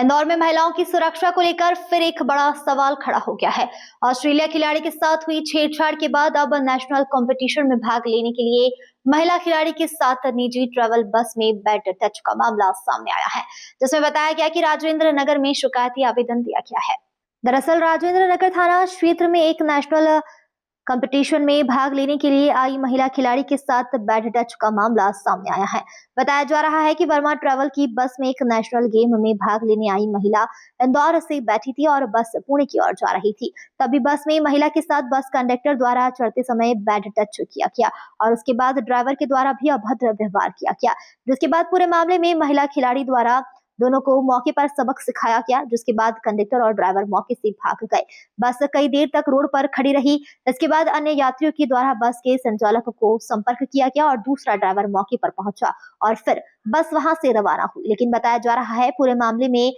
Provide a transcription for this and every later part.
इंदौर में महिलाओं की सुरक्षा को लेकर फिर एक बड़ा सवाल खड़ा हो गया है। ऑस्ट्रेलिया खिलाड़ी के साथ हुई छेड़छाड़ के बाद अब नेशनल कंपटीशन में भाग लेने के लिए महिला खिलाड़ी के साथ निजी ट्रैवल बस में बेड टच का मामला सामने आया है, जिसमें बताया गया कि राजेंद्र नगर में शिकायती आवेदन दिया गया है। दरअसल राजेंद्र नगर थाना क्षेत्र में एक नेशनल कंपटीशन में भाग लेने के लिए आई महिला खिलाड़ी के साथ बैड टच का मामला सामने आया है। बताया जा रहा है कि वर्मा ट्रैवल की बस में एक नेशनल गेम में भाग लेने आई महिला इंदौर से बैठी थी और बस पुणे की ओर जा रही थी। तभी बस में महिला के साथ बस कंडक्टर द्वारा चढ़ते समय बैड टच किया गया और उसके बाद ड्राइवर के द्वारा भी अभद्र व्यवहार किया गया, जिसके बाद पूरे मामले में महिला खिलाड़ी द्वारा दोनों को मौके पर सबक सिखाया गया, जिसके बाद कंडक्टर और ड्राइवर मौके से भाग गए। बस कई देर तक रोड पर खड़ी रही। इसके बाद अन्य यात्रियों के द्वारा बस के संचालक को संपर्क किया गया और दूसरा ड्राइवर मौके पर पहुंचा और फिर बस वहां से रवाना हुई। लेकिन बताया जा रहा है पूरे मामले में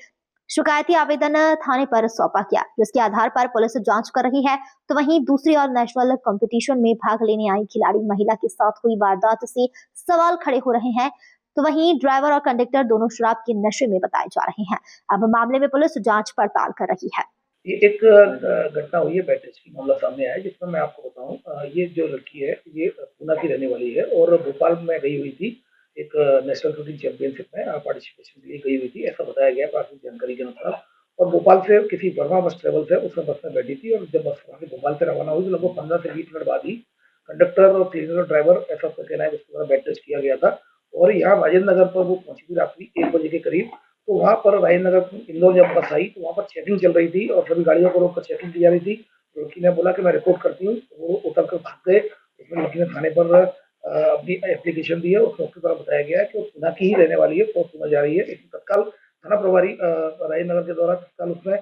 शिकायती आवेदन थाने पर सौंपा गया, जिसके आधार पर पुलिस जांच कर रही है। तो वहीं दूसरी ओर नेशनल कंपटीशन में भाग लेने आई खिलाड़ी महिला के साथ हुई वारदात से सवाल खड़े हो रहे हैं। तो वहीं ड्राइवर और कंडक्टर दोनों शराब के नशे में बताए जा रहे हैं। अब मामले में पुलिस जांच पड़ताल कर रही है। ये एक घटना हुई है, बैटरी की मामला सामने आया है, जिसमें मैं आपको बताऊं, ये जो लड़की है ये पूना की रहने वाली है और भोपाल में गई हुई थी एक नेशनल शूटिंग चैंपियनशिप में पार्टिसिपेशन के लिए गई हुई थी, ऐसा बताया गया प्राथमिक जानकारी के अनुसार। और भोपाल से किसी वर्मा बस ट्रेवल से उसमें बस में बैठी थी और जब बस वहाँ से भोपाल से रवाना हुई तो लगभग 15 से 20 मिनट बाद ही कंडक्टर और क्लीनर ड्राइवर, ऐसा उसका कहना है, उसके द्वारा बैड टच किया गया था। और यहाँ राजेंद्र नगर पर वो पहुंची थी रात्रि 1 बजे के करीब। तो वहाँ पर राजेंद्र नगर इंदौर जब बस आई तो वहाँ पर चेकिंग चल रही थी और सभी गाड़ियों को रोककर चेकिंग की जा रही थी। लड़की ने बोला कि मैं रिपोर्ट करती हूँ, तो वो उतर कर भाग गए। उसमें लड़की ने थाने पर अपनी एप्लीकेशन दी है। उसमें उसके द्वारा बताया गया है कि वो पुणे की ही रहने वाली है और पुणे जा रही है। लेकिन तत्काल थाना प्रभारी राजेंद्र नगर के द्वारा तत्काल उसमें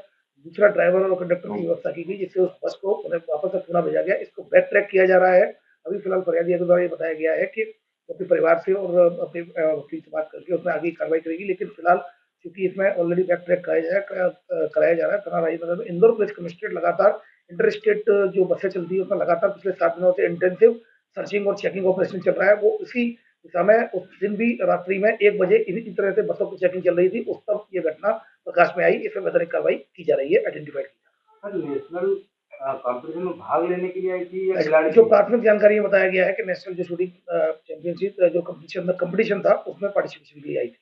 दूसरा ड्राइवर और कंडक्टर की व्यवस्था की गई, जिससे उस बस को वापस से पुणे भेजा गया। इसको बैक ट्रैक किया जा रहा है। अभी फिलहाल फरियादी के द्वारा ये बताया गया है कि अपने परिवार से और अपने वकील से बात करके उसमें आगे कार्रवाई करेगी। लेकिन फिलहाल क्योंकि इसमें ऑलरेडी बैक ट्रैक कराया जा रहा है थाना राजेंद्र में। इंदौर पुलिस कमिश्नरेट लगातार इंटर स्टेट जो बसें चलती है उसमें लगातार पिछले 7 दिनों से इंटेंसिव सर्चिंग और चेकिंग ऑपरेशन चल रहा है। वो इसी दिशा में उस दिन भी रात्रि में 1 बजे इसी तरह से बसों की चेकिंग चल रही थी, उस तब ये घटना प्रकाश में आई। इसमें वैधानिक कार्रवाई की जा रही है, आइडेंटिफाई की जा रही है। नेशनल कॉम्पिटिशन में भाग लेने के लिए आई थी या खिलाड़ी? जो प्राथमिक जानकारी में बताया गया है कि नेशनल जो शूटिंग चैंपियनशिप जो कंपटीशन था उसमें पार्टिसिपेशन के लिए आई थी।